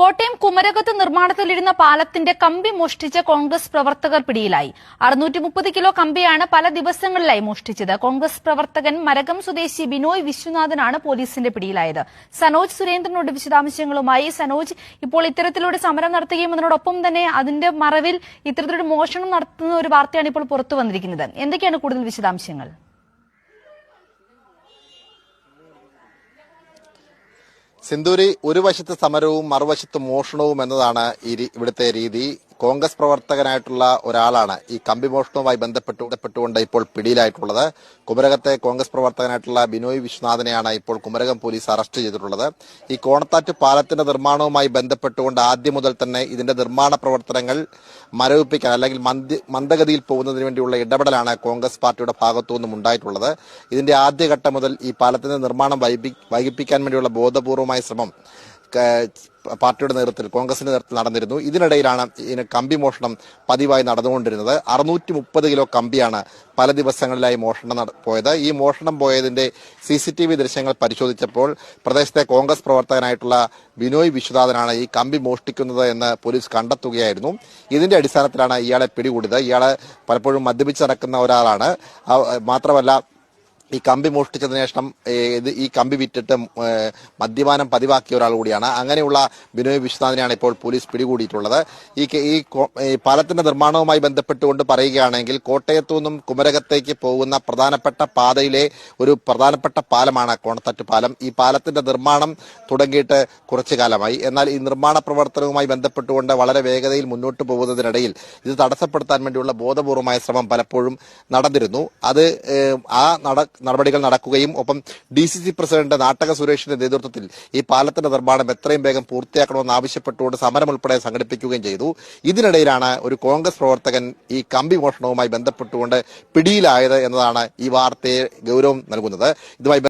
കോട്ടയം കുമരകത്ത് നിർമ്മാണത്തിലിരുന്ന പാലത്തിന്റെ കമ്പി മോഷ്ടിച്ച കോൺഗ്രസ് പ്രവർത്തകർ പിടിയിലായി. 630 കിലോ കമ്പിയാണ് പല ദിവസങ്ങളിലായി മോഷ്ടിച്ചത്. കോൺഗ്രസ് പ്രവർത്തകൻ മരകം സ്വദേശി ബിനോയ് വിശ്വനാഥനാണ് പോലീസിന്റെ പിടിയിലായത്. സനോജ് സുരേന്ദ്രനോട് വിശദാംശങ്ങളുമായി. സനോജ്, ഇപ്പോൾ ഇത്തരത്തിലൂടെ സമരം നടത്തുകയും അതിനോടൊപ്പം തന്നെ അതിന്റെ മറവിൽ ഇത്തരത്തിലൂടെ മോഷണം നടത്തുന്ന ഒരു വാർത്തയാണ് ഇപ്പോൾ പുറത്തു വന്നിരിക്കുന്നത്. എന്തൊക്കെയാണ് കൂടുതൽ വിശദാംശങ്ങൾ? സിന്ദൂരി, ഒരു വശത്ത് സമരവും മറുവശത്ത് മോഷണവും എന്നതാണ് ഇവിടുത്തെ രീതി. കോൺഗ്രസ് പ്രവർത്തകനായിട്ടുള്ള ഒരാളാണ് ഈ കമ്പി മോഷണവുമായി ബന്ധപ്പെട്ടുകൊണ്ട് ഇപ്പോൾ പിടിയിലായിട്ടുള്ളത്. കുമരകത്തെ കോൺഗ്രസ് പ്രവർത്തകനായിട്ടുള്ള ബിനോയ് വിശ്വനാഥനെയാണ് ഇപ്പോൾ കുമരകം പോലീസ് അറസ്റ്റ് ചെയ്തിട്ടുള്ളത്. ഈ കോണത്താറ്റ് പാലത്തിന്റെ നിർമ്മാണവുമായി ബന്ധപ്പെട്ടുകൊണ്ട് ആദ്യം മുതൽ തന്നെ ഇതിന്റെ നിർമ്മാണ പ്രവർത്തനങ്ങൾ മരവിപ്പിക്കാൻ അല്ലെങ്കിൽ മന്ദഗതിയിൽ പോകുന്നതിന് വേണ്ടിയുള്ള ഇടപെടലാണ് കോൺഗ്രസ് പാർട്ടിയുടെ ഭാഗത്തുനിന്നും ഉണ്ടായിട്ടുള്ളത്. ഇതിന്റെ ആദ്യഘട്ടം മുതൽ ഈ പാലത്തിന്റെ നിർമ്മാണം വൈകിപ്പിക്കാൻ വേണ്ടിയുള്ള ബോധപൂർവമായ ശ്രമം പാർട്ടിയുടെ നേതൃത്വത്തിൽ, കോൺഗ്രസിന്റെ നേതൃത്വത്തിൽ നടന്നിരുന്നു. ഇതിനിടയിലാണ് കമ്പി മോഷണം പതിവായി നടന്നുകൊണ്ടിരുന്നത്. 630 കിലോ കമ്പിയാണ് പല ദിവസങ്ങളിലായി മോഷണം പോയത്. ഈ മോഷണം പോയതിന്റെ CCTV ദൃശ്യങ്ങൾ പരിശോധിച്ചപ്പോൾ പ്രദേശത്തെ കോൺഗ്രസ് പ്രവർത്തകനായിട്ടുള്ള ബിനോയ് വിശ്വനാഥനാണ് ഈ കമ്പി മോഷ്ടിക്കുന്നത് എന്ന് പോലീസ് കണ്ടെത്തുകയായിരുന്നു. ഇതിന്റെ അടിസ്ഥാനത്തിലാണ് ഇയാളെ പിടികൂടിയത്. ഇയാള് പലപ്പോഴും മദ്യപിച്ച് നടക്കുന്ന ഒരാളാണ്. മാത്രമല്ല, ഈ കമ്പി മോഷ്ടിച്ചതിനു ശേഷം ഈ കമ്പി വിറ്റിട്ട് മദ്യപാനം പതിവാക്കിയ ഒരാൾ കൂടിയാണ്. അങ്ങനെയുള്ള ബിനോയ് വിശ്വനാഥിനെയാണ് ഇപ്പോൾ പോലീസ് പിടികൂടിയിട്ടുള്ളത്. ഈ പാലത്തിന്റെ നിർമ്മാണവുമായി ബന്ധപ്പെട്ടുകൊണ്ട് പറയുകയാണെങ്കിൽ, കോട്ടയത്തു നിന്നും കുമരകത്തേക്ക് പോകുന്ന പ്രധാനപ്പെട്ട പാതയിലെ ഒരു പ്രധാനപ്പെട്ട പാലമാണ് കോണത്താറ്റ് പാലം. ഈ പാലത്തിന്റെ നിർമ്മാണം തുടങ്ങിയിട്ട് കുറച്ചു കാലമായി. എന്നാൽ ഈ നിർമ്മാണ പ്രവർത്തനവുമായി ബന്ധപ്പെട്ടുകൊണ്ട് വളരെ വേഗതയിൽ മുന്നോട്ട് പോകുന്നതിനിടയിൽ ഇത് തടസ്സപ്പെടുത്താൻ വേണ്ടിയുള്ള ബോധപൂർവമായ ശ്രമം പലപ്പോഴും നടന്നിരുന്നു. അത് നടപടികൾ നടക്കുകയും ഒപ്പം DCC പ്രസിഡന്റ് നാട്ടക സുരേഷിന്റെ നേതൃത്വത്തിൽ ഈ പാലത്തിന്റെ നിർമ്മാണം എത്രയും വേഗം പൂർത്തിയാക്കണമെന്ന് ആവശ്യപ്പെട്ടുകൊണ്ട് സമരം ഉൾപ്പെടെ സംഘടിപ്പിക്കുകയും ചെയ്തു. ഇതിനിടയിലാണ് ഒരു കോൺഗ്രസ് പ്രവർത്തകൻ ഈ കമ്പി മോഷണവുമായി ബന്ധപ്പെട്ടുകൊണ്ട് പിടിയിലായത് എന്നതാണ് ഈ വാർത്തയെ ഗൗരവം നൽകുന്നത്. ഇതുമായി